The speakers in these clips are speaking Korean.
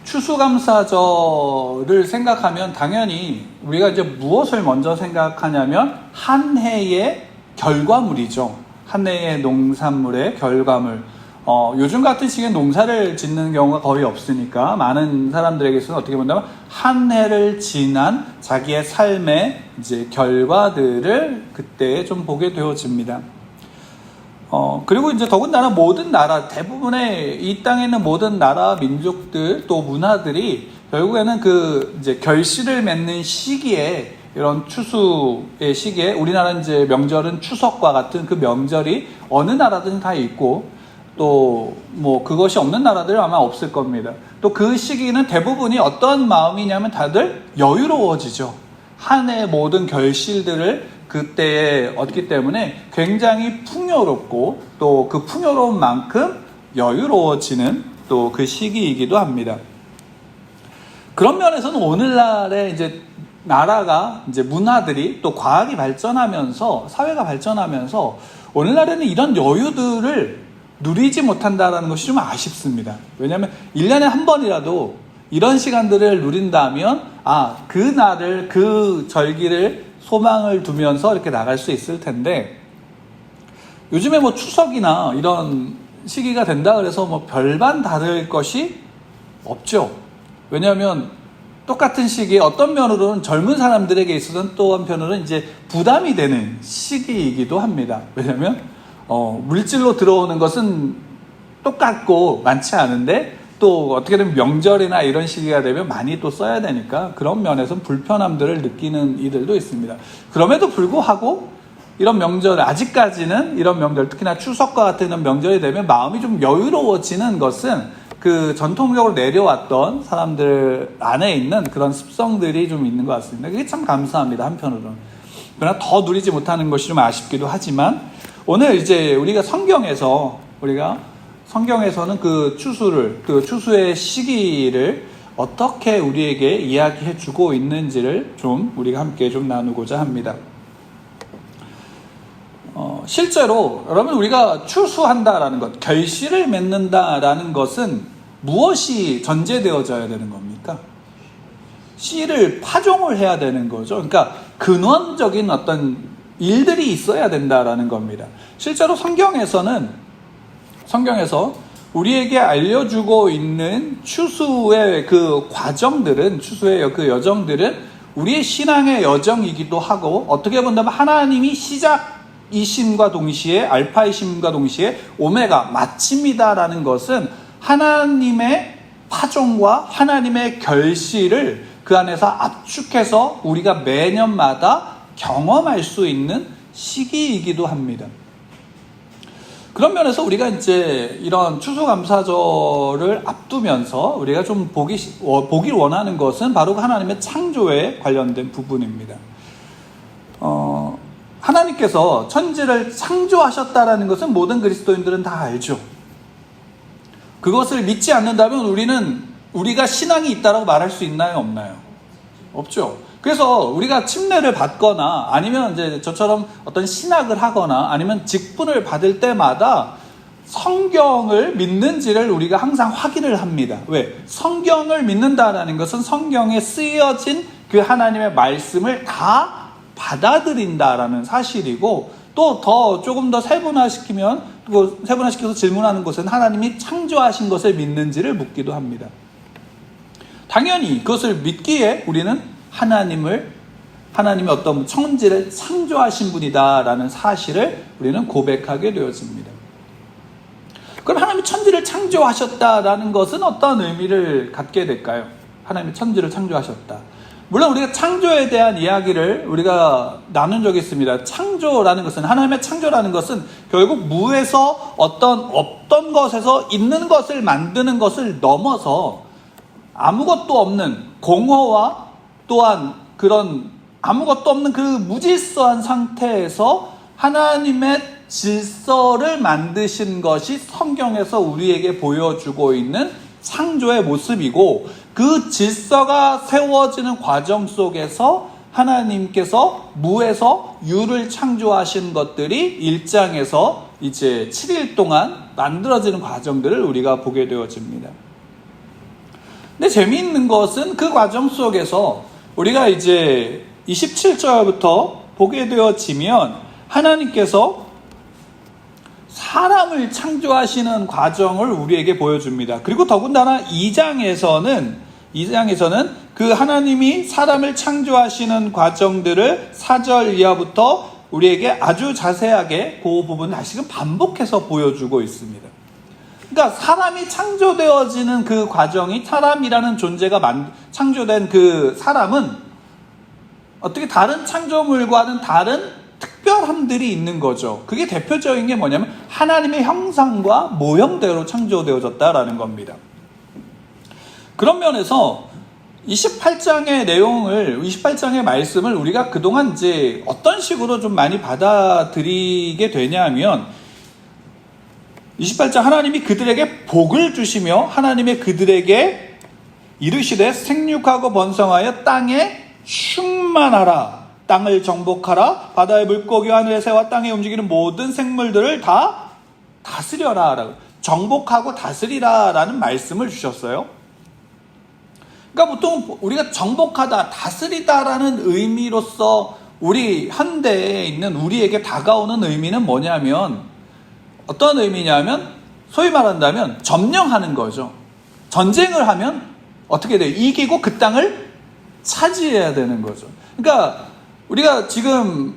추수감사절을 생각하면 당연히 우리가 이제 무엇을 먼저 생각하냐면 한 해의 결과물이죠. 한 해의 농산물의 결과물. 요즘 같은 시기에 농사를 짓는 경우가 거의 없으니까 많은 사람들에게서는 어떻게 본다면 한 해를 지난 자기의 삶의 이제 결과들을 그때 좀 보게 되어집니다. 그리고 이제 더군다나 모든 나라, 대부분의 이 땅에 있는 모든 나라, 민족들, 또 문화들이 결국에는 그 이제 결실을 맺는 시기에 이런 추수의 시기에 우리나라 이제 명절은 추석과 같은 그 명절이 어느 나라든 다 있고 또 뭐 그것이 없는 나라들은 아마 없을 겁니다. 또 그 시기는 대부분이 어떤 마음이냐면 다들 여유로워지죠. 한 해 모든 결실들을 그때에 얻기 때문에 굉장히 풍요롭고 또 그 풍요로운 만큼 여유로워지는 또 그 시기이기도 합니다. 그런 면에서는 오늘날의 이제 나라가 이제 문화들이 또 과학이 발전하면서 사회가 발전하면서 오늘날에는 이런 여유들을 누리지 못한다는 것이 좀 아쉽습니다. 왜냐하면 1년에 한 번이라도 이런 시간들을 누린다면 그 날을 그 절기를 소망을 두면서 이렇게 나갈 수 있을 텐데 요즘에 뭐 추석이나 이런 시기가 된다 그래서 뭐 별반 다를 것이 없죠. 왜냐하면 똑같은 시기에 어떤 면으로는 젊은 사람들에게 있어서는 또 한편으로는 이제 부담이 되는 시기이기도 합니다. 왜냐하면 물질로 들어오는 것은 똑같고 많지 않은데 또 어떻게 되면 명절이나 이런 시기가 되면 많이 또 써야 되니까 그런 면에서 불편함들을 느끼는 이들도 있습니다. 그럼에도 불구하고 이런 명절, 아직까지는 이런 명절, 특히나 추석과 같은 이런 명절이 되면 마음이 좀 여유로워지는 것은 그 전통적으로 내려왔던 사람들 안에 있는 그런 습성들이 좀 있는 것 같습니다. 그게 참 감사합니다, 한편으로는. 그러나 더 누리지 못하는 것이 좀 아쉽기도 하지만 오늘 이제 우리가 성경에서는 그 추수의 시기를 어떻게 우리에게 이야기해 주고 있는지를 좀 우리가 함께 좀 나누고자 합니다. 실제로 여러분 우리가 추수한다라는 것, 결실을 맺는다라는 것은 무엇이 전제되어져야 되는 겁니까? 씨를 파종을 해야 되는 거죠. 그러니까 근원적인 어떤 일들이 있어야 된다라는 겁니다. 실제로 성경에서 우리에게 알려주고 있는 추수의 그 과정들은, 추수의 그 여정들은 우리의 신앙의 여정이기도 하고 어떻게 본다면 하나님이 시작이심과 동시에 알파이심과 동시에 오메가 마침이다라는 것은 하나님의 파종과 하나님의 결실을 그 안에서 압축해서 우리가 매년마다 경험할 수 있는 시기이기도 합니다. 그런 면에서 우리가 이제 이런 추수감사절을 앞두면서 우리가 좀 보길 원하는 것은 바로 하나님의 창조에 관련된 부분입니다. 하나님께서 천지를 창조하셨다라는 것은 모든 그리스도인들은 다 알죠. 그것을 믿지 않는다면 우리가 신앙이 있다라고 말할 수 있나요, 없나요? 없죠. 그래서 우리가 침례를 받거나 아니면 이제 저처럼 어떤 신학을 하거나 아니면 직분을 받을 때마다 성경을 믿는지를 우리가 항상 확인을 합니다. 왜? 성경을 믿는다라는 것은 성경에 쓰여진 그 하나님의 말씀을 다 받아들인다라는 사실이고 또 조금 더 세분화시켜서 질문하는 것은 하나님이 창조하신 것을 믿는지를 묻기도 합니다. 당연히 그것을 믿기에 우리는 하나님이 어떤 천지를 창조하신 분이다라는 사실을 우리는 고백하게 되어집니다. 그럼 하나님이 천지를 창조하셨다라는 것은 어떤 의미를 갖게 될까요? 하나님이 천지를 창조하셨다. 물론 우리가 창조에 대한 이야기를 우리가 나눈 적이 있습니다. 창조라는 것은, 하나님의 창조라는 것은 결국 무에서 없던 것에서 있는 것을 만드는 것을 넘어서 아무것도 없는 공허와 또한 그런 아무것도 없는 그 무질서한 상태에서 하나님의 질서를 만드신 것이 성경에서 우리에게 보여주고 있는 창조의 모습이고 그 질서가 세워지는 과정 속에서 하나님께서 무에서 유를 창조하신 것들이 1장에서 이제 7일 동안 만들어지는 과정들을 우리가 보게 되어집니다. 근데 재미있는 것은 그 과정 속에서 우리가 이제 27절부터 보게 되어지면 하나님께서 사람을 창조하시는 과정을 우리에게 보여줍니다. 그리고 더군다나 2장에서는 그 하나님이 사람을 창조하시는 과정들을 4절 이하부터 우리에게 아주 자세하게 그 부분을 다시금 반복해서 보여주고 있습니다. 그러니까 사람이 창조되어지는 그 과정이, 사람이라는 존재가 창조된 그 사람은 어떻게 다른 창조물과는 다른 특별함들이 있는 거죠. 그게 대표적인 게 뭐냐면 하나님의 형상과 모형대로 창조되어졌다라는 겁니다. 그런 면에서 28장의 말씀을 우리가 그동안 이제 어떤 식으로 좀 많이 받아들이게 되냐면 28장 하나님이 그들에게 복을 주시며 하나님의 그들에게 이르시되 생육하고 번성하여 땅에 충만하라, 땅을 정복하라, 바다의 물고기와 하늘의 새와 땅에 움직이는 모든 생물들을 다 다스려라, 정복하고 다스리라 라는 말씀을 주셨어요. 그러니까 보통 우리가 정복하다, 다스리다라는 의미로서 우리 현대에 있는 우리에게 다가오는 의미는 뭐냐면, 어떤 의미냐면 소위 말한다면 점령하는 거죠. 전쟁을 하면 어떻게 돼요? 이기고 그 땅을 차지해야 되는 거죠. 그러니까 우리가 지금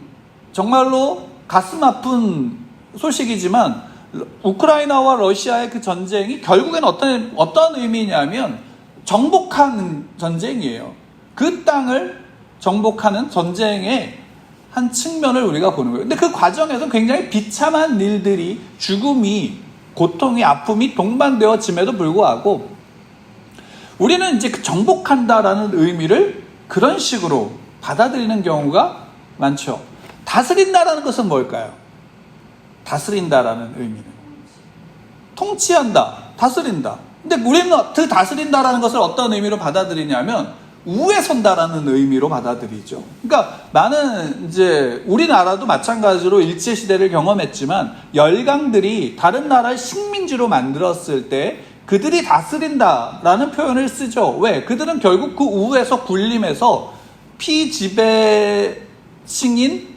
정말로 가슴 아픈 소식이지만 우크라이나와 러시아의 그 전쟁이 결국엔 어떤 의미냐면 정복하는 전쟁이에요. 그 땅을 정복하는 전쟁의 한 측면을 우리가 보는 거예요. 근데 그 과정에서 굉장히 비참한 일들이, 죽음이, 고통이, 아픔이 동반되어짐에도 불구하고 우리는 이제 그 정복한다라는 의미를 그런 식으로 받아들이는 경우가 많죠. 다스린다라는 것은 뭘까요? 다스린다라는 의미는 통치한다, 다스린다. 근데 우리는 그 다스린다라는 것을 어떤 의미로 받아들이냐면 우에 선다라는 의미로 받아들이죠. 그러니까 나는 이제 우리나라도 마찬가지로 일제시대를 경험했지만 열강들이 다른 나라를 식민지로 만들었을 때 그들이 다스린다라는 표현을 쓰죠. 왜? 그들은 결국 그 우에서 군림해서 피지배층인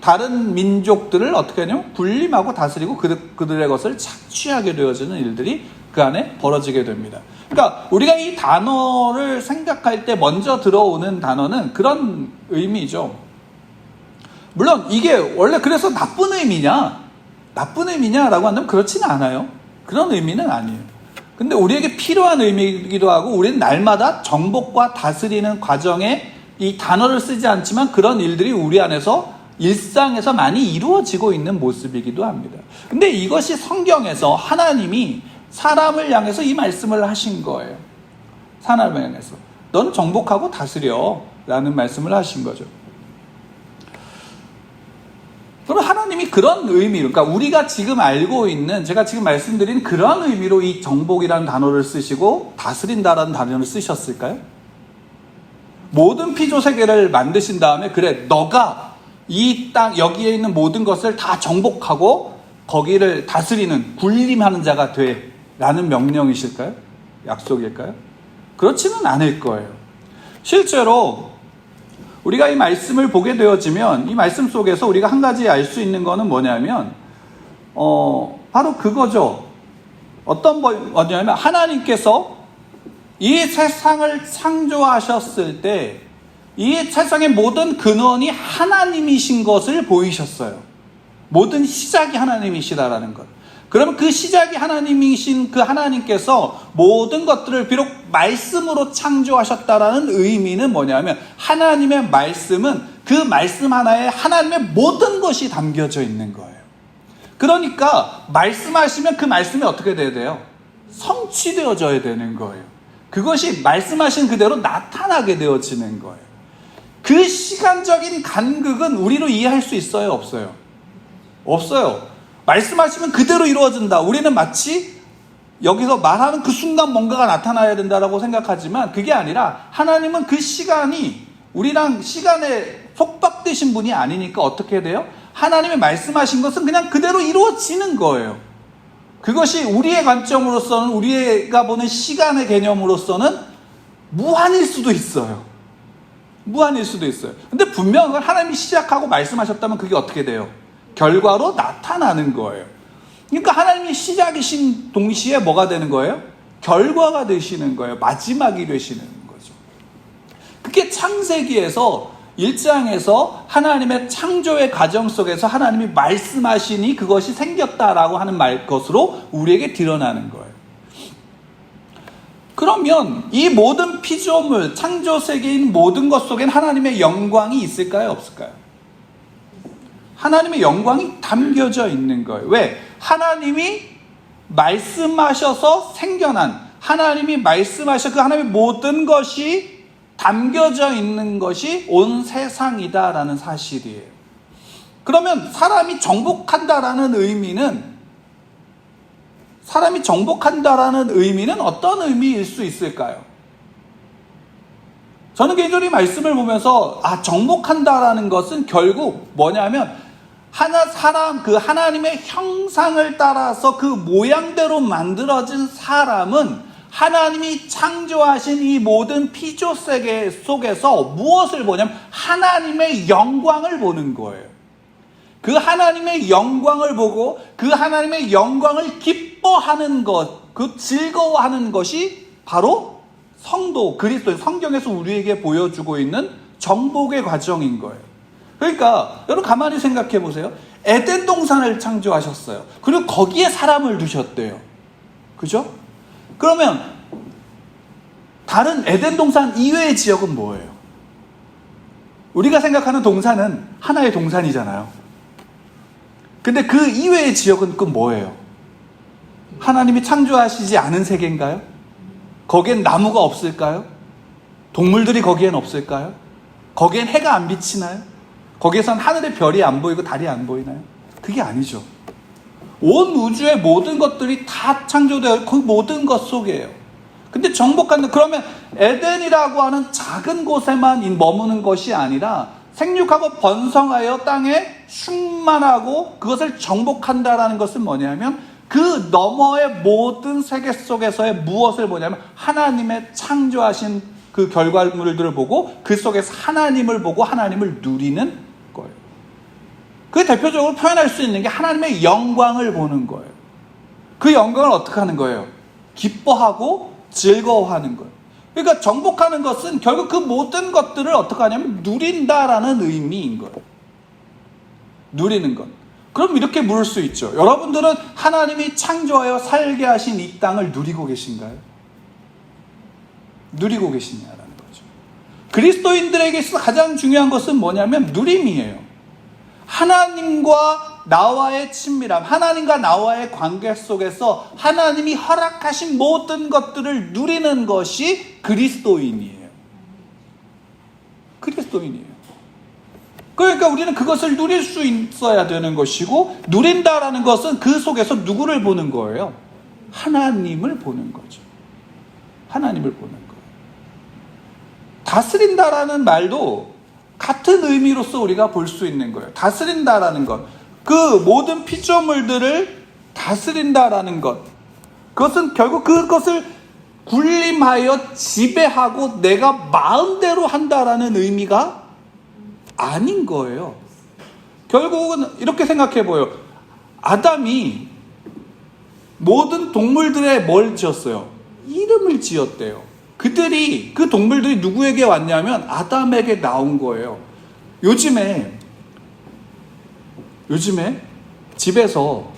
다른 민족들을 어떻게 하냐면 군림하고 다스리고 그들의 것을 착취하게 되어지는 일들이 그 안에 벌어지게 됩니다. 그러니까 우리가 이 단어를 생각할 때 먼저 들어오는 단어는 그런 의미죠. 물론 이게 원래 그래서 나쁜 의미냐라고 한다면 그렇지는 않아요. 그런 의미는 아니에요. 근데 우리에게 필요한 의미이기도 하고, 우리는 날마다 정복과 다스리는 과정에 이 단어를 쓰지 않지만 그런 일들이 우리 안에서 일상에서 많이 이루어지고 있는 모습이기도 합니다. 근데 이것이 성경에서 하나님이 사람을 향해서 이 말씀을 하신 거예요. 사람을 향해서 너는 정복하고 다스려 라는 말씀을 하신 거죠. 그럼 하나님이 그런 의미로, 그러니까 우리가 지금 알고 있는, 제가 지금 말씀드린 그런 의미로 이 정복이라는 단어를 쓰시고 다스린다라는 단어를 쓰셨을까요? 모든 피조 세계를 만드신 다음에 그래, 너가 이 땅 여기에 있는 모든 것을 다 정복하고 거기를 다스리는, 군림하는 자가 돼 라는 명령이실까요? 약속일까요? 그렇지는 않을 거예요. 실제로 우리가 이 말씀을 보게 되어지면 이 말씀 속에서 우리가 한 가지 알 수 있는 거는 뭐냐면 바로 그거죠. 어떤 거냐면 하나님께서 이 세상을 창조하셨을 때 이 세상의 모든 근원이 하나님이신 것을 보이셨어요. 모든 시작이 하나님이시다라는 것. 그러면 그 시작이 하나님이신 그 하나님께서 모든 것들을 비록 말씀으로 창조하셨다라는 의미는 뭐냐면 하나님의 말씀은 그 말씀 하나에 하나님의 모든 것이 담겨져 있는 거예요. 그러니까 말씀하시면 그 말씀이 어떻게 돼야 돼요? 성취되어져야 되는 거예요. 그것이 말씀하신 그대로 나타나게 되어지는 거예요. 그 시간적인 간극은 우리로 이해할 수 있어요? 없어요? 없어요. 말씀하시면 그대로 이루어진다. 우리는 마치 여기서 말하는 그 순간 뭔가가 나타나야 된다라고 생각하지만 그게 아니라 하나님은 그 시간이 우리랑 시간에 속박되신 분이 아니니까 어떻게 돼요? 하나님의 말씀하신 것은 그냥 그대로 이루어지는 거예요. 그것이 우리의 관점으로서는, 우리가 보는 시간의 개념으로서는 무한일 수도 있어요. 무한일 수도 있어요. 근데 분명한 건 하나님이 시작하고 말씀하셨다면 그게 어떻게 돼요? 결과로 나타나는 거예요. 그러니까 하나님이 시작이신 동시에 뭐가 되는 거예요? 결과가 되시는 거예요. 마지막이 되시는 거죠. 그게 창세기에서 1장에서 하나님의 창조의 과정 속에서 하나님이 말씀하시니 그것이 생겼다라고 하는 것으로 우리에게 드러나는 거예요. 그러면 이 모든 피조물, 창조 세계인 모든 것 속엔 하나님의 영광이 있을까요? 없을까요? 하나님의 영광이 담겨져 있는 거예요. 왜? 하나님이 말씀하셔서 생겨난, 하나님이 말씀하셔 그 하나님의 모든 것이 담겨져 있는 것이 온 세상이다라는 사실이에요. 그러면 사람이 정복한다라는 의미는 어떤 의미일 수 있을까요? 저는 개인적으로 이 말씀을 보면서 정복한다라는 것은 결국 뭐냐면 그 하나님의 형상을 따라서 그 모양대로 만들어진 사람은 하나님이 창조하신 이 모든 피조 세계 속에서 무엇을 보냐면 하나님의 영광을 보는 거예요. 그 하나님의 영광을 보고 그 하나님의 영광을 기뻐하는 것, 그 즐거워하는 것이 바로 성도, 그리스도의 성경에서 우리에게 보여주고 있는 정복의 과정인 거예요. 그러니까 여러분 가만히 생각해 보세요. 에덴 동산을 창조하셨어요. 그리고 거기에 사람을 두셨대요. 그죠? 그러면 다른 에덴 동산 이외의 지역은 뭐예요? 우리가 생각하는 동산은 하나의 동산이잖아요. 근데 그 이외의 지역은 그 뭐예요? 하나님이 창조하시지 않은 세계인가요? 거기엔 나무가 없을까요? 동물들이 거기엔 없을까요? 거기엔 해가 안 비치나요? 거기에선 하늘의 별이 안 보이고 달이 안 보이나요? 그게 아니죠. 온 우주의 모든 것들이 다 창조되어 그 모든 것 속이에요. 근데 정복하는, 그러면 에덴이라고 하는 작은 곳에만 머무는 것이 아니라 생육하고 번성하여 땅에 충만하고 그것을 정복한다라는 것은 뭐냐면 그 너머의 모든 세계 속에서의 무엇을 보냐면 하나님의 창조하신 그 결과물들을 보고 그 속에서 하나님을 보고 하나님을 누리는 거예요. 그 대표적으로 표현할 수 있는 게 하나님의 영광을 보는 거예요. 그 영광을 어떻게 하는 거예요? 기뻐하고 즐거워하는 거예요. 그러니까 정복하는 것은 결국 그 모든 것들을 어떻게 하냐면 누린다라는 의미인 거예요. 누리는 것. 그럼 이렇게 물을 수 있죠. 여러분들은 하나님이 창조하여 살게 하신 이 땅을 누리고 계신가요? 누리고 계시냐라는 거죠. 그리스도인들에게 있어서 가장 중요한 것은 뭐냐면 누림이에요. 하나님과 나와의 친밀함, 하나님과 나와의 관계 속에서 하나님이 허락하신 모든 것들을 누리는 것이 그리스도인이에요. 그리스도인이에요. 그러니까 우리는 그것을 누릴 수 있어야 되는 것이고, 누린다라는 것은 그 속에서 누구를 보는 거예요? 하나님을 보는 거죠. 하나님을 보는 거예요. 다스린다라는 말도 같은 의미로서 우리가 볼 수 있는 거예요. 다스린다라는 것, 그 모든 피조물들을 다스린다라는 것, 그것은 결국 그것을 군림하여 지배하고 내가 마음대로 한다라는 의미가 아닌 거예요. 결국은 이렇게 생각해 보여. 아담이 모든 동물들에 뭘 지었어요? 이름을 지었대요. 그 동물들이 누구에게 왔냐면 아담에게 나온 거예요. 요즘에 집에서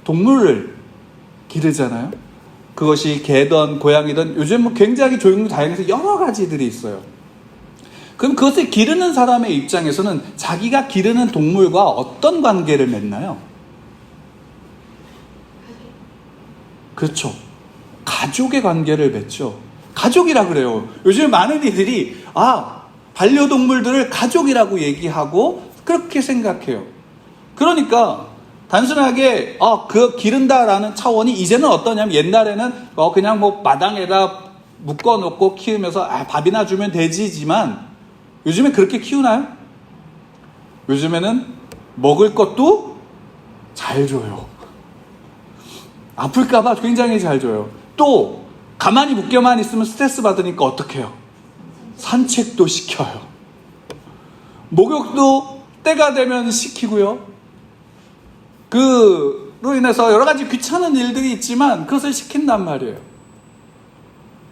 동물을 기르잖아요. 그것이 개든 고양이든 요즘 굉장히 종류 다양해서 여러 가지들이 있어요. 그럼 그것을 기르는 사람의 입장에서는 자기가 기르는 동물과 어떤 관계를 맺나요? 그렇죠. 가족의 관계를 맺죠. 가족이라 그래요. 요즘 많은 이들이 반려동물들을 가족이라고 얘기하고 그렇게 생각해요. 그러니까 단순하게 그 기른다라는 차원이 이제는 어떠냐면, 옛날에는 그냥 마당에다 묶어놓고 키우면서 밥이나 주면 되지만 요즘엔 그렇게 키우나요? 요즘에는 먹을 것도 잘 줘요. 아플까봐 굉장히 잘 줘요. 또 가만히 묶여만 있으면 스트레스 받으니까 어떻게 해요? 산책도 시켜요. 목욕도 때가 되면 시키고요. 그로 인해서 여러 가지 귀찮은 일들이 있지만 그것을 시킨단 말이에요.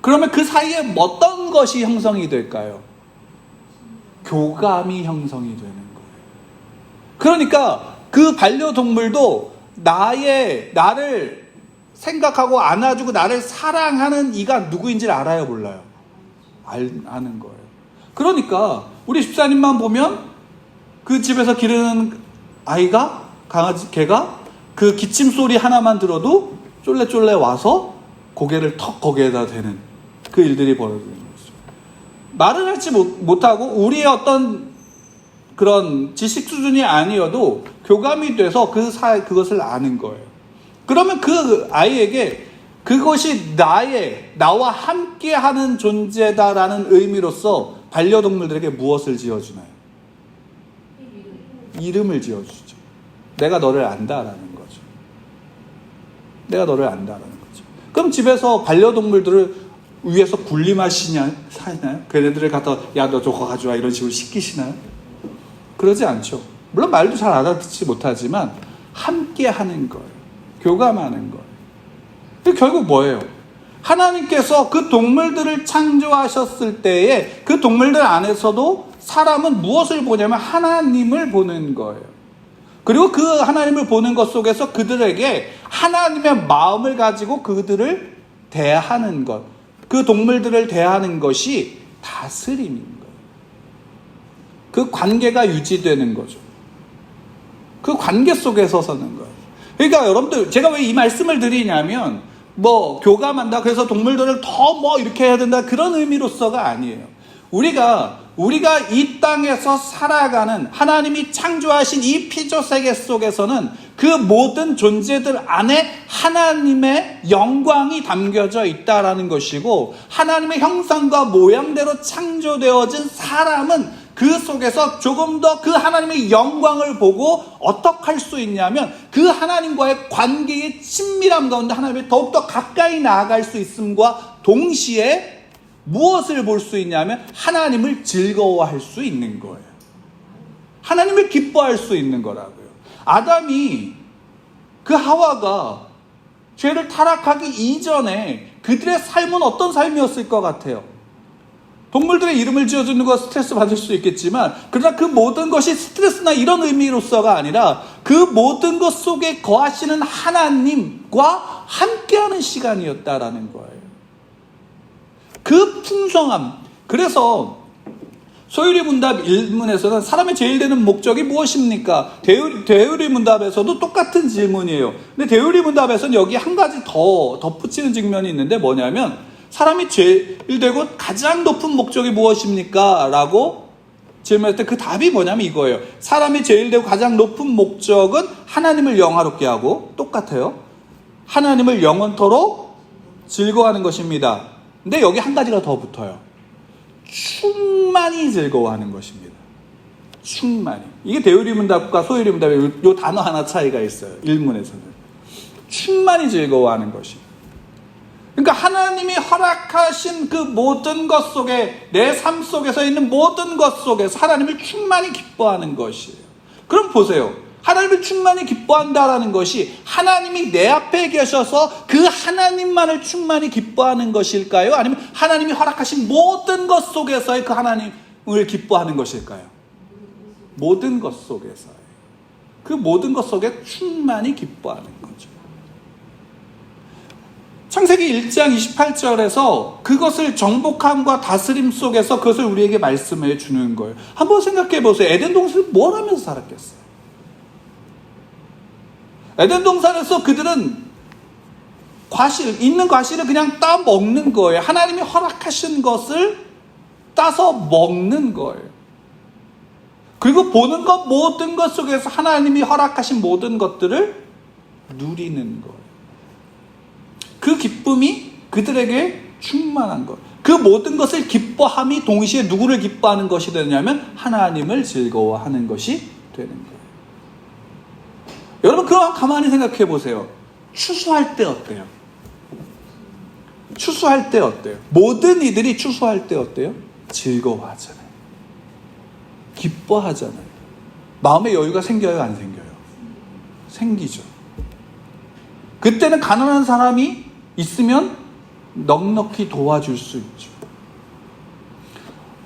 그러면 그 사이에 어떤 것이 형성이 될까요? 교감이 형성이 되는 거예요. 그러니까 그 반려동물도 나를 생각하고 안아주고 나를 사랑하는 이가 누구인지를 알아요, 몰라요? 아는 거예요. 그러니까 우리 집사님만 보면 그 집에서 기르는 아이가, 강아지, 개가 그 기침 소리 하나만 들어도 쫄래쫄래 와서 고개를 턱 거기에다 대는 그 일들이 벌어지는 거죠. 말을 하지 못하고 우리의 어떤 그런 지식 수준이 아니어도 교감이 돼서 그것을 아는 거예요. 그러면 그 아이에게 그것이 나와 함께하는 존재다라는 의미로서 반려동물들에게 무엇을 지어주나요? 이름을 지어주죠. 내가 너를 안다라는 거죠. 내가 너를 안다라는 거죠. 그럼 집에서 반려동물들을 위에서 군림하시나요? 걔네들을 갖다 야 너 저거 가져와 이런 식으로 시키시나요? 그러지 않죠. 물론 말도 잘 알아듣지 못하지만 함께하는 거예요. 교감하는 거예요. 결국 뭐예요? 하나님께서 그 동물들을 창조하셨을 때에 그 동물들 안에서도 사람은 무엇을 보냐면 하나님을 보는 거예요. 그리고 그 하나님을 보는 것 속에서 그들에게 하나님의 마음을 가지고 그들을 대하는 것, 그 동물들을 대하는 것이 다스림인 거예요. 그 관계가 유지되는 거죠. 그 관계 속에서 서는 거예요. 그러니까 여러분들, 제가 왜 이 말씀을 드리냐면 교감한다, 그래서 동물들을 더 이렇게 해야 된다, 그런 의미로서가 아니에요. 우리가 이 땅에서 살아가는 하나님이 창조하신 이 피조 세계 속에서는 그 모든 존재들 안에 하나님의 영광이 담겨져 있다라는 것이고, 하나님의 형상과 모양대로 창조되어진 사람은 그 속에서 조금 더 그 하나님의 영광을 보고 어떻게 할 수 있냐면 그 하나님과의 관계의 친밀함 가운데 하나님이 더욱더 가까이 나아갈 수 있음과 동시에 무엇을 볼 수 있냐면 하나님을 즐거워할 수 있는 거예요. 하나님을 기뻐할 수 있는 거라고요. 아담이, 그 하와가 죄를 타락하기 이전에 그들의 삶은 어떤 삶이었을 것 같아요? 동물들의 이름을 지어주는 거 스트레스 받을 수 있겠지만, 그러나 그 모든 것이 스트레스나 이런 의미로서가 아니라 그 모든 것 속에 거하시는 하나님과 함께하는 시간이었다라는 거예요. 그 풍성함. 그래서 소유리 문답 1문에서는 사람의 제일 되는 목적이 무엇입니까? 대유리 문답에서도 똑같은 질문이에요. 근데 대유리 문답에서는 여기 한 가지 더 덧붙이는 측면이 있는데 뭐냐면, 사람이 제일 되고 가장 높은 목적이 무엇입니까? 라고 질문할 때 그 답이 뭐냐면 이거예요. 사람이 제일 되고 가장 높은 목적은 하나님을 영화롭게 하고, 똑같아요. 하나님을 영원토록 즐거워하는 것입니다. 근데 여기 한 가지가 더 붙어요. 충만히 즐거워하는 것입니다. 충만히. 이게 대유리 문답과 소유리 문답의 요 단어 하나 차이가 있어요. 일문에서는. 충만히 즐거워하는 것이. 그러니까 하나님이 허락하신 그 모든 것 속에, 내 삶 속에서 있는 모든 것 속에서 하나님을 충만히 기뻐하는 것이에요. 그럼 보세요. 하나님을 충만히 기뻐한다라는 것이 하나님이 내 앞에 계셔서 그 하나님만을 충만히 기뻐하는 것일까요? 아니면 하나님이 허락하신 모든 것 속에서의 그 하나님을 기뻐하는 것일까요? 모든 것 속에서요. 그 모든 것 속에 충만히 기뻐하는 거죠. 창세기 1장 28절에서 그것을 정복함과 다스림 속에서 그것을 우리에게 말씀해 주는 거예요. 한번 생각해 보세요. 에덴 동산을 뭘 하면서 살았겠어요? 에덴 동산에서 그들은 있는 과실을 그냥 따 먹는 거예요. 하나님이 허락하신 것을 따서 먹는 거예요. 그리고 보는 것, 모든 것 속에서 하나님이 허락하신 모든 것들을 누리는 거예요. 그 기쁨이 그들에게 충만한 것. 그 모든 것을 기뻐함이 동시에 누구를 기뻐하는 것이 되냐면 하나님을 즐거워하는 것이 되는 거예요. 여러분, 그럼 가만히 생각해 보세요. 추수할 때 어때요? 추수할 때 어때요? 모든 이들이 추수할 때 어때요? 즐거워하잖아요. 기뻐하잖아요. 마음의 여유가 생겨요, 안 생겨요? 생기죠. 그때는 가난한 사람이 있으면 넉넉히 도와줄 수 있죠.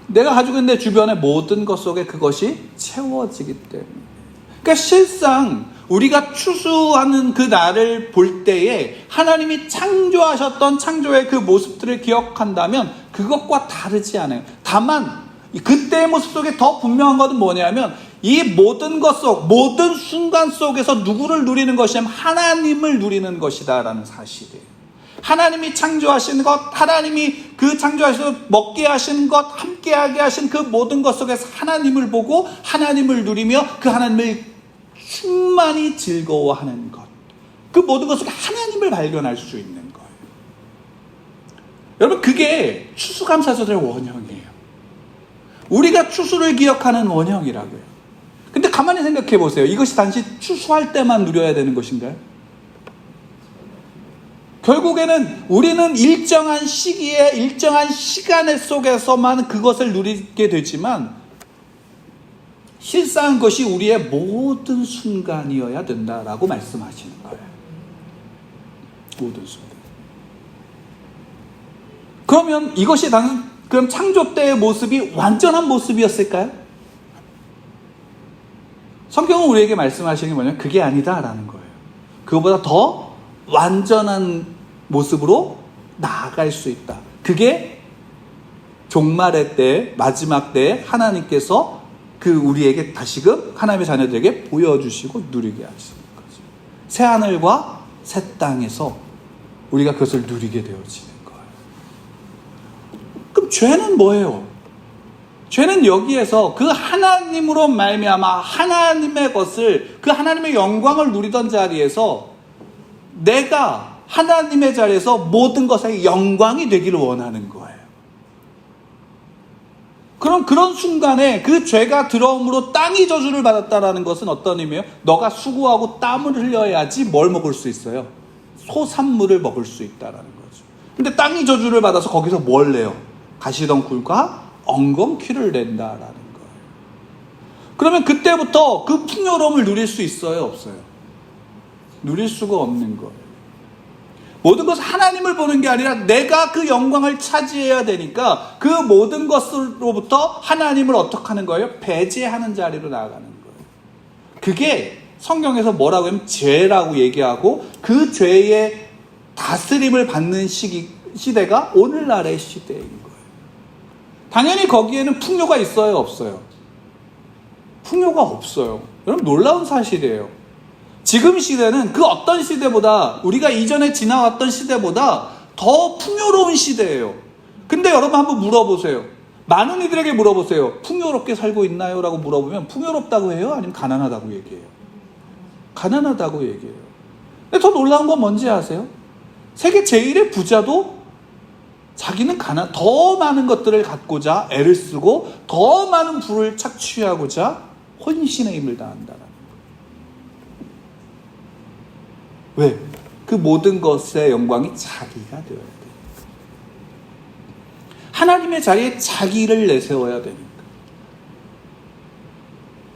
내가 가지고 있는 내 주변의 모든 것 속에 그것이 채워지기 때문에. 그러니까 실상 우리가 추수하는 그 날을 볼 때에 하나님이 창조하셨던 창조의 그 모습들을 기억한다면 그것과 다르지 않아요. 다만 그때의 모습 속에 더 분명한 것은 뭐냐면 이 모든 것 속, 모든 순간 속에서 누구를 누리는 것이냐면 하나님을 누리는 것이다라는 사실이에요. 하나님이 창조하신 것, 하나님이 그 창조하셔서 먹게 하신 것, 함께하게 하신 그 모든 것 속에서 하나님을 보고 하나님을 누리며 그 하나님을 충만히 즐거워하는 것, 그 모든 것 속에 하나님을 발견할 수 있는 거예요. 여러분, 그게 추수감사절의 원형이에요. 우리가 추수를 기억하는 원형이라고요. 근데 가만히 생각해 보세요. 이것이 단지 추수할 때만 누려야 되는 것인가요? 결국에는 우리는 일정한 시기에 일정한 시간 속에서만 그것을 누리게 되지만 실상 것이 우리의 모든 순간이어야 된다라고 말씀하시는 거예요. 모든 순간. 그러면 이것이 그럼 창조 때의 모습이 완전한 모습이었을까요? 성경은 우리에게 말씀하시는 게 뭐냐면 그게 아니다라는 거예요. 그거보다 더 완전한 모습으로 나아갈 수 있다. 그게 종말의 때, 마지막 때에 하나님께서 그 우리에게 다시금 하나님의 자녀들에게 보여주시고 누리게 하시는 거죠. 새 하늘과 새 땅에서 우리가 그것을 누리게 되어지는 거예요. 그럼 죄는 뭐예요? 죄는 여기에서 그 하나님으로 말미암아 하나님의 것을, 그 하나님의 영광을 누리던 자리에서 내가 하나님의 자리에서 모든 것의 영광이 되기를 원하는 거예요. 그럼 그런 순간에 그 죄가 들어옴으로 땅이 저주를 받았다라는 것은 어떤 의미예요? 너가 수고하고 땀을 흘려야지 뭘 먹을 수 있어요? 소산물을 먹을 수 있다라는 거죠. 근데 땅이 저주를 받아서 거기서 뭘 내요? 가시덩굴과 엉겅퀴를 낸다라는 거예요. 그러면 그때부터 그 풍요로움을 누릴 수 있어요? 없어요? 누릴 수가 없는 거예요. 모든 것은 하나님을 보는 게 아니라 내가 그 영광을 차지해야 되니까 그 모든 것으로부터 하나님을 어떻게 하는 거예요? 배제하는 자리로 나아가는 거예요. 그게 성경에서 뭐라고 하면 죄라고 얘기하고 그 죄의 다스림을 받는 시대가 오늘날의 시대인 거예요. 당연히 거기에는 풍요가 있어요? 없어요? 풍요가 없어요. 여러분, 놀라운 사실이에요. 지금 시대는 그 어떤 시대보다, 우리가 이전에 지나왔던 시대보다 더 풍요로운 시대예요. 근데 여러분 한번 물어보세요. 많은 이들에게 물어보세요. 풍요롭게 살고 있나요? 라고 물어보면 풍요롭다고 해요? 아니면 가난하다고 얘기해요? 가난하다고 얘기해요. 근데 더 놀라운 건 뭔지 아세요? 세계 제1의 부자도 자기는 더 많은 것들을 갖고자 애를 쓰고 더 많은 부를 착취하고자 혼신의 힘을 다한다라는 거예요. 왜? 그 모든 것의 영광이 자기가 되어야 돼요. 하나님의 자리에 자기를 내세워야 되니까.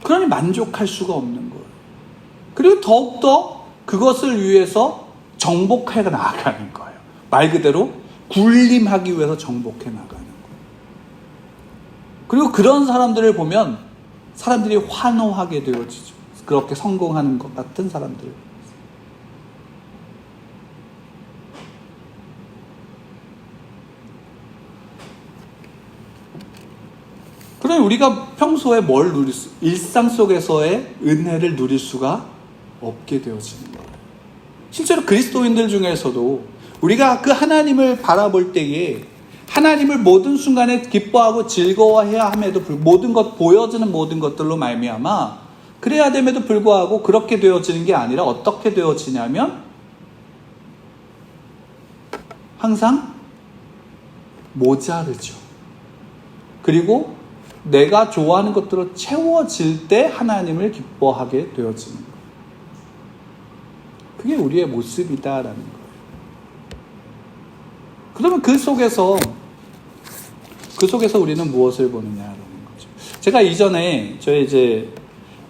그러니 만족할 수가 없는 거예요. 그리고 더욱더 그것을 위해서 정복해 나가는 거예요. 말 그대로 군림하기 위해서 정복해 나가는 거예요. 그리고 그런 사람들을 보면 사람들이 환호하게 되어지죠. 그렇게 성공하는 것 같은 사람들. 그러니 우리가 평소에 뭘 일상 속에서의 은혜를 누릴 수가 없게 되어지는 거예요. 실제로 그리스도인들 중에서도 우리가 그 하나님을 바라볼 때에 하나님을 모든 순간에 기뻐하고 즐거워해야 함에도 모든 것, 보여지는 모든 것들로 말미암아 그래야 됨에도 불구하고 그렇게 되어지는 게 아니라 어떻게 되어지냐면 항상 모자르죠. 그리고 내가 좋아하는 것들로 채워질 때 하나님을 기뻐하게 되어지는 거예요. 그게 우리의 모습이다라는 거예요. 그러면 그 속에서 우리는 무엇을 보느냐라는 거죠. 제가 이전에 저희 이제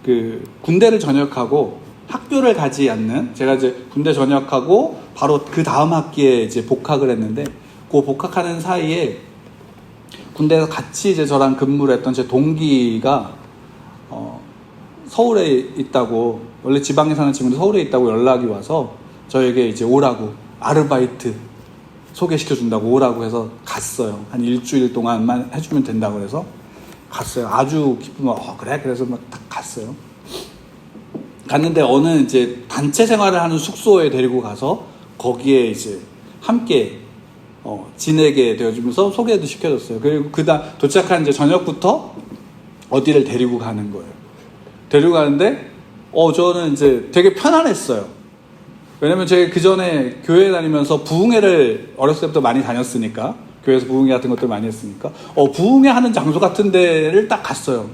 그 군대를 전역하고 학교를 가지 않는, 제가 이제 군대 전역하고 바로 그 다음 학기에 이제 복학을 했는데, 그 복학하는 사이에 군대에서 같이 이제 저랑 근무를 했던 제 동기가 서울에 있다고, 원래 지방에 사는 친구인데 서울에 있다고 연락이 와서 저에게 이제 오라고, 아르바이트 소개시켜준다고 오라고 해서 갔어요. 한 일주일 동안만 해주면 된다고 해서 갔어요. 아주 기쁜 거, 그래? 그래서 막 딱 갔어요. 갔는데 어느 이제 단체 생활을 하는 숙소에 데리고 가서 거기에 이제 함께 지내게 되어주면서 소개도 시켜줬어요. 그리고 그다음 도착한 이제 저녁부터 어디를 데리고 가는 거예요. 데리고 가는데 저는 이제 되게 편안했어요. 왜냐면 제가 그 전에 교회 다니면서 부흥회를 어렸을 때부터 많이 다녔으니까, 교회에서 부흥회 같은 것들 많이 했으니까 부흥회 하는 장소 같은 데를 딱 갔어요.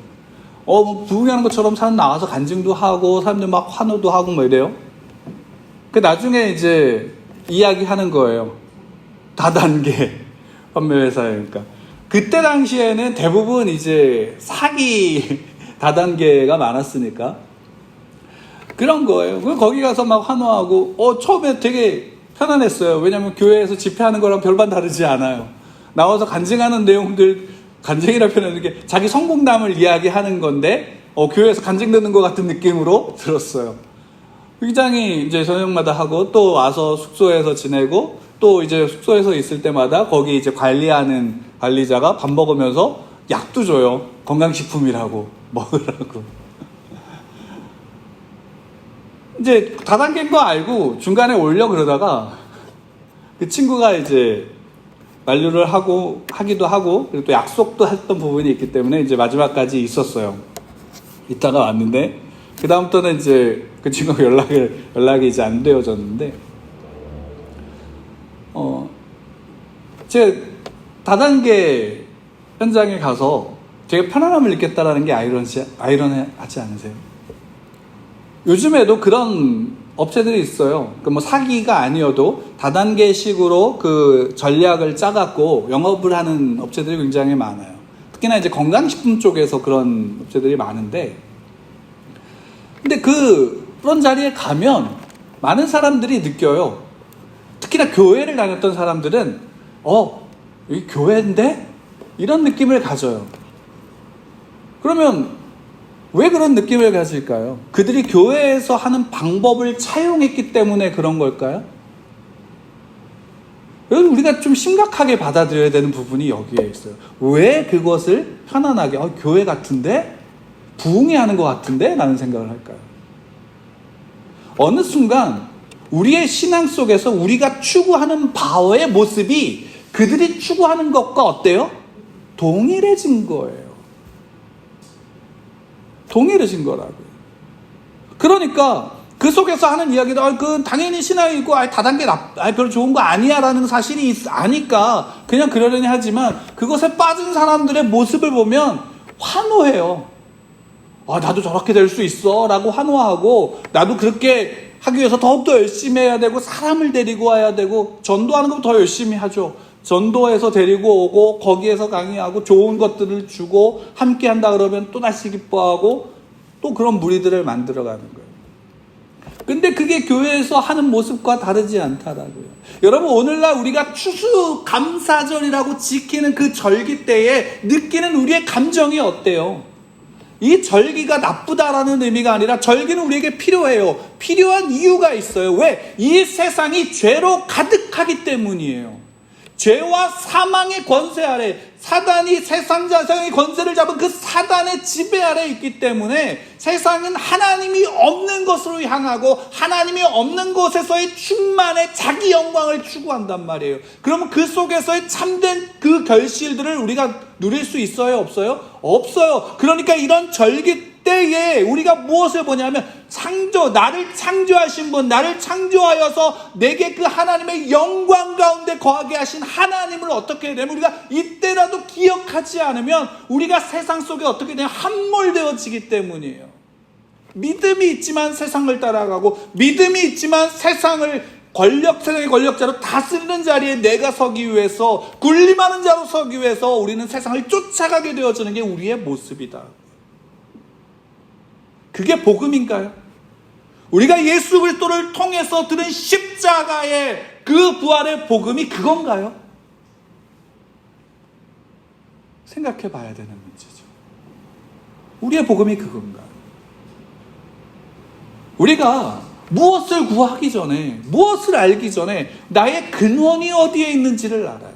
부흥회 하는 것처럼 사람 나와서 간증도 하고 사람들 막 환호도 하고 뭐 이래요. 그 나중에 이제 이야기하는 거예요. 다단계 판매회사니까. 그때 당시에는 대부분 이제 사기 다단계가 많았으니까 그런 거예요. 거기 가서 막 환호하고 처음에 되게 편안했어요. 왜냐면 교회에서 집회하는 거랑 별반 다르지 않아요. 나와서 간증하는 내용들, 간증이라 표현하는 게 자기 성공담을 이야기하는 건데 교회에서 간증 듣는 것 같은 느낌으로 들었어요. 굉장히 이제 저녁마다 하고 또 와서 숙소에서 지내고 또 이제 숙소에서 있을 때마다 거기 이제 관리하는 관리자가 밥 먹으면서 약도 줘요. 건강식품이라고 먹으라고. 이제 다단계인 거 알고 중간에 올려 그러다가 그 친구가 이제 만류를 하기도 하고 그리고 또 약속도 했던 부분이 있기 때문에 이제 마지막까지 있었어요. 이따가 왔는데 그 다음부터는 이제 그 친구가 연락이 이제 안 되어졌는데 제 다단계 현장에 가서 되게 편안함을 느꼈다라는 게 아이러니하지 않으세요? 요즘에도 그런 업체들이 있어요. 뭐 사기가 아니어도 다단계식으로 그 전략을 짜갖고 영업을 하는 업체들이 굉장히 많아요. 특히나 이제 건강식품 쪽에서 그런 업체들이 많은데, 근데 그런 자리에 가면 많은 사람들이 느껴요. 특히나 교회를 다녔던 사람들은 여기 교회인데? 이런 느낌을 가져요. 그러면 왜 그런 느낌을 가질까요? 그들이 교회에서 하는 방법을 차용했기 때문에 그런 걸까요? 여러분, 우리가 좀 심각하게 받아들여야 되는 부분이 여기에 있어요. 왜 그것을 편안하게 교회 같은데? 부흥회 하는 것 같은데? 라는 생각을 할까요? 어느 순간 우리의 신앙 속에서 우리가 추구하는 바의 모습이 그들이 추구하는 것과 어때요? 동일해진 거예요. 동일해진 거라고요. 그러니까 그 속에서 하는 이야기도 당연히 신앙이고 다단계 별로 좋은 거 아니야 라는 사실이 아니까 그냥 그러려니 하지만 그것에 빠진 사람들의 모습을 보면 환호해요. 나도 저렇게 될 수 있어 라고 환호하고, 나도 그렇게 하기 위해서 더욱더 열심히 해야 되고 사람을 데리고 와야 되고, 전도하는 것도 더 열심히 하죠. 전도해서 데리고 오고 거기에서 강의하고 좋은 것들을 주고 함께 한다 그러면 또 다시 기뻐하고 또 그런 무리들을 만들어가는 거예요. 근데 그게 교회에서 하는 모습과 다르지 않다라고요. 여러분, 오늘날 우리가 추수감사절이라고 지키는 그 절기 때에 느끼는 우리의 감정이 어때요? 이 절기가 나쁘다라는 의미가 아니라 절기는 우리에게 필요해요. 필요한 이유가 있어요. 왜? 이 세상이 죄로 가득하기 때문이에요. 죄와 사망의 권세 아래, 사단이 세상의 권세를 잡은 그 사단의 지배 아래 있기 때문에 세상은 하나님이 없는 것으로 향하고 하나님이 없는 곳에서의 충만의 자기 영광을 추구한단 말이에요. 그러면 그 속에서의 참된 그 결실들을 우리가 누릴 수 있어요? 없어요? 없어요. 그러니까 이런 절기 때에 우리가 무엇을 보냐면 나를 창조하신 분, 나를 창조하여서 내게 그 하나님의 영광 가운데 거하게 하신 하나님을 어떻게 해야 되면 우리가 이때라도 기억하지 않으면 우리가 세상 속에 어떻게 되냐 함몰되어지기 때문이에요. 믿음이 있지만 세상을 따라가고 믿음이 있지만 세상을 세상의 권력자로 다스리는 자리에 내가 서기 위해서, 군림하는 자로 서기 위해서 우리는 세상을 쫓아가게 되어지는 게 우리의 모습이다. 그게 복음인가요? 우리가 예수 그리스도를 통해서 들은 십자가의 그 부활의 복음이 그건가요? 생각해 봐야 되는 문제죠. 우리의 복음이 그건가요? 우리가 무엇을 구하기 전에, 무엇을 알기 전에 나의 근원이 어디에 있는지를 알아야 돼요.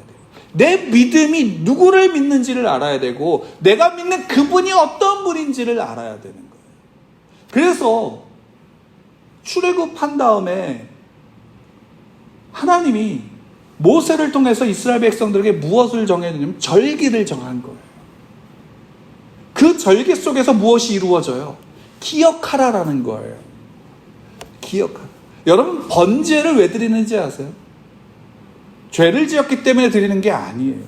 내 믿음이 누구를 믿는지를 알아야 되고, 내가 믿는 그분이 어떤 분인지를 알아야 되는 거예요. 그래서 출애굽한 다음에 하나님이 모세를 통해서 이스라엘 백성들에게 무엇을 정해주냐면 절기를 정한 거예요. 그 절기 속에서 무엇이 이루어져요? 기억하라라는 거예요. 기억하라. 여러분, 번제를 왜 드리는지 아세요? 죄를 지었기 때문에 드리는 게 아니에요.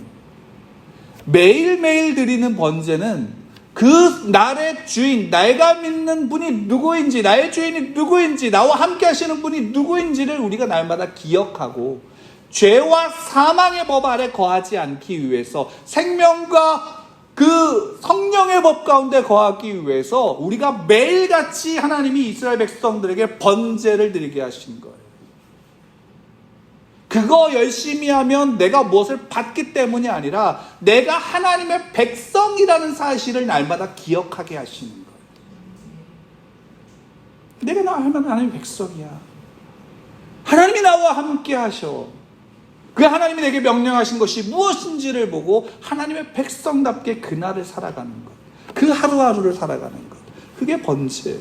매일매일 드리는 번제는 그 날의 주인, 내가 믿는 분이 누구인지, 나의 주인이 누구인지, 나와 함께 하시는 분이 누구인지를 우리가 날마다 기억하고, 죄와 사망의 법 아래 거하지 않기 위해서, 생명과 그 성령의 법 가운데 거하기 위해서 우리가 매일같이 하나님이 이스라엘 백성들에게 번제를 드리게 하신 거예요. 그거 열심히 하면 내가 무엇을 받기 때문이 아니라 내가 하나님의 백성이라는 사실을 날마다 기억하게 하시는 거예요. 내가 하나님의 백성이야. 하나님이 나와 함께 하셔. 그 하나님이 내게 명령하신 것이 무엇인지를 보고 하나님의 백성답게 그날을 살아가는 것, 그 하루하루를 살아가는 것, 그게 번제예요.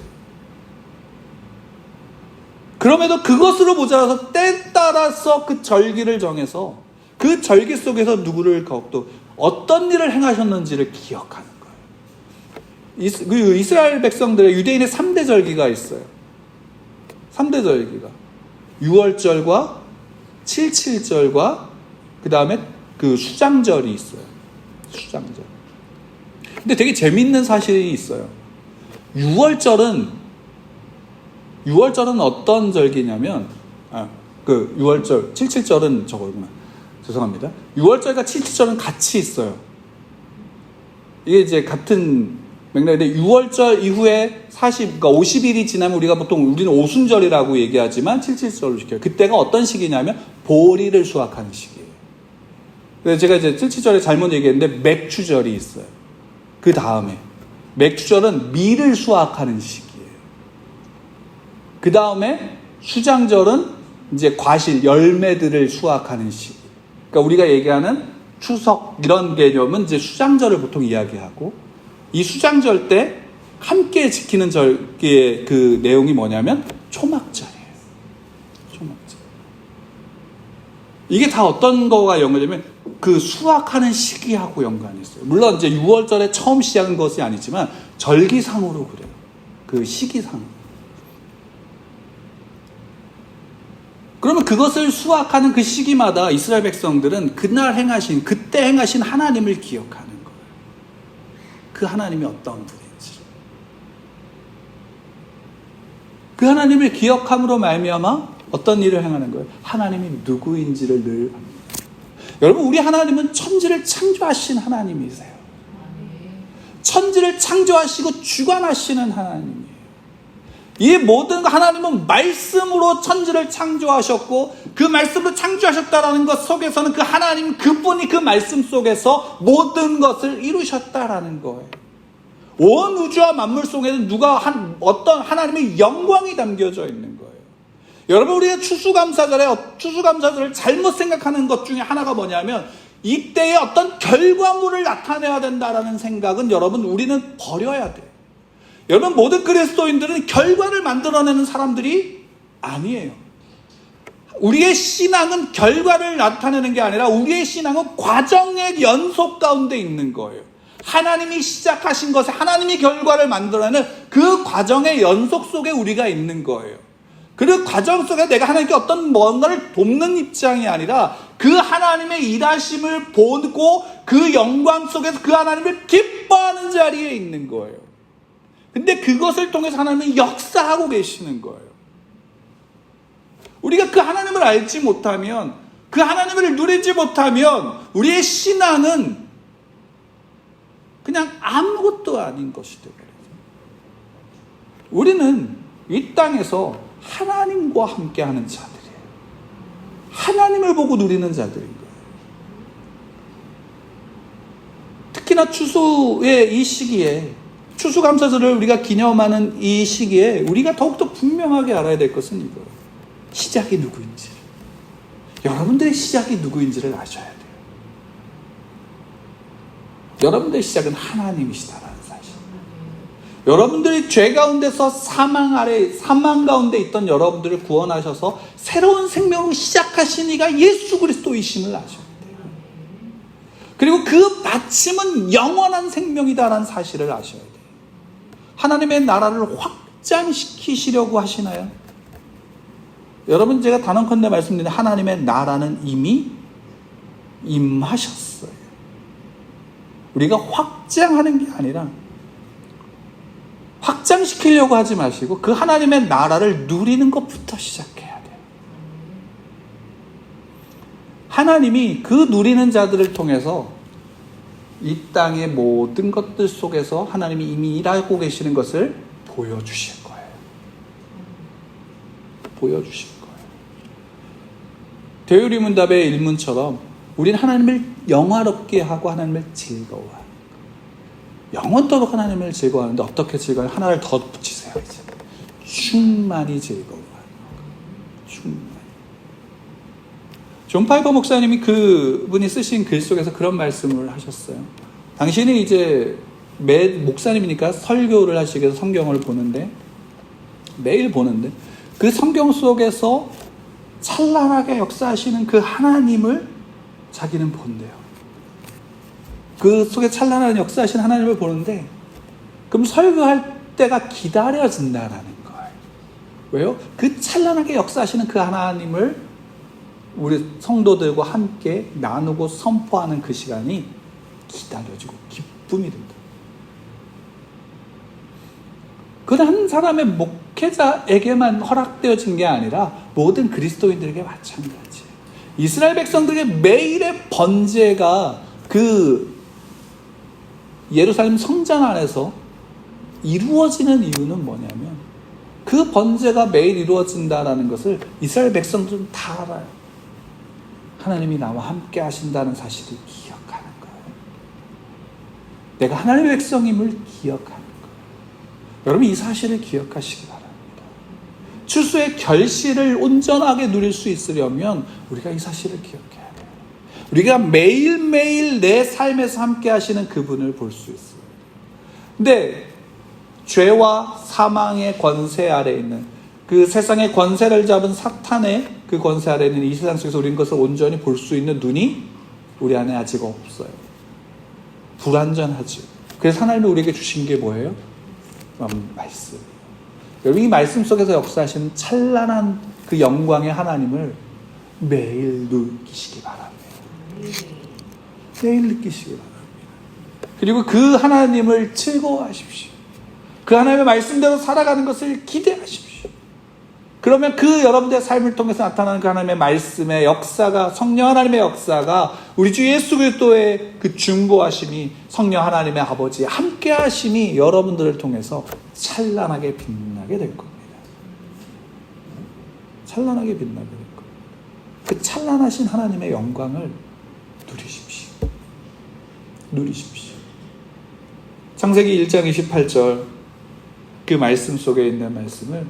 그럼에도 그것으로 모자라서 때 따라서 그 절기를 정해서 그 절기 속에서 누구를 또 어떤 일을 행하셨는지를 기억하는 거예요. 이스라엘 백성들의, 유대인의 3대 절기가 있어요. 3대 절기가 6월절과 7.7절과 그 다음에 그 수장절이 있어요. 수장절. 근데 되게 재밌는 사실이 있어요. 6월절은 어떤 절기냐면, 그 6월절, 7.7절은 저거구나. 죄송합니다. 6월절과 7.7절은 같이 있어요. 이게 이제 같은 맥락인데, 6월절 이후에 그러니까 50일이 지나면 우리는 오순절이라고 얘기하지만 7.7절로 시켜요. 그때가 어떤 시기냐면 보리를 수확하는 시기예요. 그래서 제가 이제 7.7절에 잘못 얘기했는데 맥추절이 있어요. 그 다음에 맥추절은 밀을 수확하는 시기예요. 그 다음에 수장절은 이제 과실, 열매들을 수확하는 시기. 그러니까 우리가 얘기하는 추석 이런 개념은 이제 수장절을 보통 이야기하고, 이 수장절 때 함께 지키는 절기의 그 내용이 뭐냐면 초막절이에요. 초막절. 이게 다 어떤 거가 연관되면 그 수확하는 시기하고 연관이 있어요. 물론 이제 6월절에 처음 시작한 것이 아니지만 절기상으로 그래요. 그 시기상. 그러면 그것을 수확하는 그 시기마다 이스라엘 백성들은 그때 행하신 하나님을 기억하는 거예요. 그 하나님이 어떤 분인지. 그 하나님을 기억함으로 말미암아 어떤 일을 행하는 거예요? 하나님이 누구인지를 늘 압니다. 여러분, 우리 하나님은 천지를 창조하신 하나님이세요. 천지를 창조하시고 주관하시는 하나님이에요. 이 모든 하나님은 말씀으로 천지를 창조하셨고, 그 말씀으로 창조하셨다라는 것 속에서는 그 하나님, 그분이 그 말씀 속에서 모든 것을 이루셨다라는 거예요. 온 우주와 만물 속에는 어떤 하나님의 영광이 담겨져 있는 거예요. 여러분, 우리가 추수감사절을 잘못 생각하는 것 중에 하나가 뭐냐면, 이때에 어떤 결과물을 나타내야 된다라는 생각은 우리는 버려야 돼요. 여러분, 모든 그리스도인들은 결과를 만들어내는 사람들이 아니에요. 우리의 신앙은 결과를 나타내는 게 아니라 우리의 신앙은 과정의 연속 가운데 있는 거예요. 하나님이 시작하신 것에 하나님이 결과를 만들어내는 그 과정의 연속 속에 우리가 있는 거예요. 그 과정 속에 내가 하나님께 어떤 뭔가를 돕는 입장이 아니라 그 하나님의 일하심을 보고 그 영광 속에서 그 하나님을 기뻐하는 자리에 있는 거예요. 근데 그것을 통해서 하나님은 역사하고 계시는 거예요. 우리가 그 하나님을 알지 못하면, 그 하나님을 누리지 못하면 우리의 신앙은 그냥 아무것도 아닌 것이 되어버려요. 우리는 이 땅에서 하나님과 함께하는 자들이에요. 하나님을 보고 누리는 자들인 거예요. 특히나 추수의 이 시기에, 추수감사절을 우리가 기념하는 이 시기에 우리가 더욱더 분명하게 알아야 될 것은 이거예요. 시작이 누구인지, 여러분들의 시작이 누구인지를 아셔야 돼요. 여러분들의 시작은 하나님이시다라는 사실. 여러분들이 죄 가운데서 사망 가운데 있던 여러분들을 구원하셔서 새로운 생명으로 시작하신 이가 예수 그리스도이심을 아셔야 돼요. 그리고 그 받침은 영원한 생명이다라는 사실을 아셔야 돼요. 하나님의 나라를 확장시키시려고 하시나요? 여러분, 제가 단언컨대 말씀드리는 하나님의 나라는 이미 임하셨어요. 우리가 확장하는 게 아니라 확장시키려고 하지 마시고 그 하나님의 나라를 누리는 것부터 시작해야 돼요. 하나님이 그 누리는 자들을 통해서 이 땅의 모든 것들 속에서 하나님이 이미 일하고 계시는 것을 보여주실 거예요. 보여주실 거예요. 대유리문답의 일문처럼 우리는 하나님을 영화롭게 하고 하나님을 즐거워하는, 영원토록 하나님을 즐거워하는데 어떻게 즐거워요? 하나를 더 붙이세요. 이제 충만히 즐거워하는 거. 충만히. 존 파이버 목사님이 그분이 쓰신 글 속에서 그런 말씀을 하셨어요. 당신이 이제 목사님이니까 설교를 하시기 위해서 성경을 보는데, 매일 보는데 그 성경 속에서 찬란하게 역사하시는 그 하나님을 자기는 본대요. 그 속에 찬란한 역사하시는 하나님을 보는데, 그럼 설교할 때가 기다려진다라는 거예요. 왜요? 그 찬란하게 역사하시는 그 하나님을 우리 성도들과 함께 나누고 선포하는 그 시간이 기다려지고 기쁨이 된다. 그건 한 사람의 목회자에게만 허락되어진 게 아니라 모든 그리스도인들에게 마찬가지예요. 이스라엘 백성들에게 매일의 번제가 그 예루살렘 성전 안에서 이루어지는 이유는 뭐냐면, 그 번제가 매일 이루어진다라는 것을 이스라엘 백성들은 다 알아요. 하나님이 나와 함께 하신다는 사실을 기억하는 거예요. 내가 하나님의 백성임을 기억하는 거예요. 여러분, 이 사실을 기억하시기 바랍니다. 추수의 결실을 온전하게 누릴 수 있으려면 우리가 이 사실을 기억해야 돼요. 우리가 매일매일 내 삶에서 함께 하시는 그분을 볼 수 있어요. 근데 죄와 사망의 권세 아래 있는, 그 세상의 권세를 잡은 사탄의 그 권세 아래 있는 이 세상 속에서 우리는 것을 온전히 볼 수 있는 눈이 우리 안에 아직 없어요. 불완전하죠. 그래서 하나님이 우리에게 주신 게 뭐예요? 말씀. 여러분, 이 말씀 속에서 역사하시는 찬란한 그 영광의 하나님을 매일 느끼시기 바랍니다. 매일 느끼시기 바랍니다. 그리고 그 하나님을 즐거워하십시오. 그 하나님의 말씀대로 살아가는 것을 기대하십시오. 그러면 그 여러분들의 삶을 통해서 나타나는 그 하나님의 말씀의 역사가, 성령 하나님의 역사가, 우리 주 예수 그리스도의 그 중보하심이, 성령 하나님의 아버지의 함께하심이 여러분들을 통해서 찬란하게 빛나게 될 겁니다. 찬란하게 빛나게 될 겁니다. 그 찬란하신 하나님의 영광을 누리십시오. 누리십시오. 창세기 1장 28절 그 말씀 속에 있는 말씀을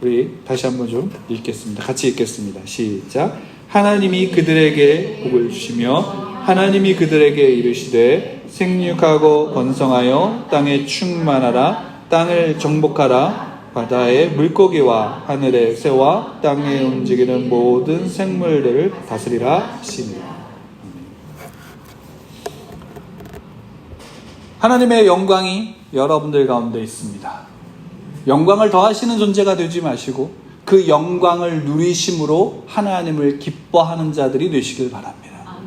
우리 다시 한번 좀 읽겠습니다. 같이 읽겠습니다. 시작. 하나님이 그들에게 복을 주시며 하나님이 그들에게 이르시되 생육하고 번성하여 땅에 충만하라. 땅을 정복하라. 바다의 물고기와 하늘의 새와 땅에 움직이는 모든 생물들을 다스리라 하시니라. 하나님의 영광이 여러분들 가운데 있습니다. 영광을 더하시는 존재가 되지 마시고 그 영광을 누리심으로 하나님을 기뻐하는 자들이 되시길 바랍니다.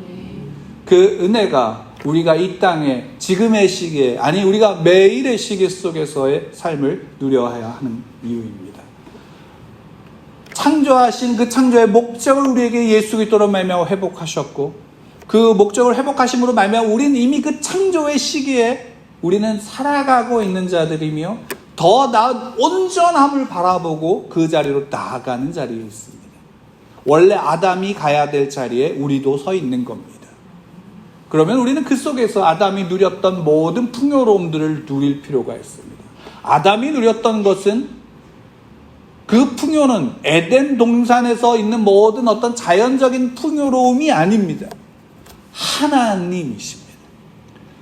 그 은혜가 우리가 이 땅에 지금의 시기에, 아니 우리가 매일의 시기 속에서의 삶을 누려야 하는 이유입니다. 창조하신 그 창조의 목적을 우리에게 예수 그리스도로 말미암아 회복하셨고, 그 목적을 회복하심으로 말미암아 우리는 이미 그 창조의 시기에 우리는 살아가고 있는 자들이며 더 나은 온전함을 바라보고 그 자리로 나아가는 자리에 있습니다. 원래 아담이 가야 될 자리에 우리도 서 있는 겁니다. 그러면 우리는 그 속에서 아담이 누렸던 모든 풍요로움들을 누릴 필요가 있습니다. 아담이 누렸던 것은, 그 풍요는 에덴 동산에서 있는 모든 어떤 자연적인 풍요로움이 아닙니다. 하나님이십니다.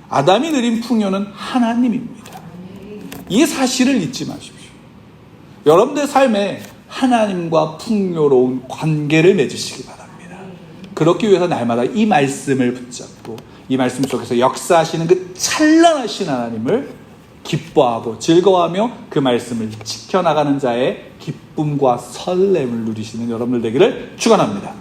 아담이 누린 풍요는 하나님입니다. 이 사실을 잊지 마십시오. 여러분들 삶에 하나님과 풍요로운 관계를 맺으시기 바랍니다. 그렇기 위해서 날마다 이 말씀을 붙잡고 이 말씀 속에서 역사하시는 그 찬란하신 하나님을 기뻐하고 즐거워하며 그 말씀을 지켜나가는 자의 기쁨과 설렘을 누리시는 여러분들 되기를 축원합니다.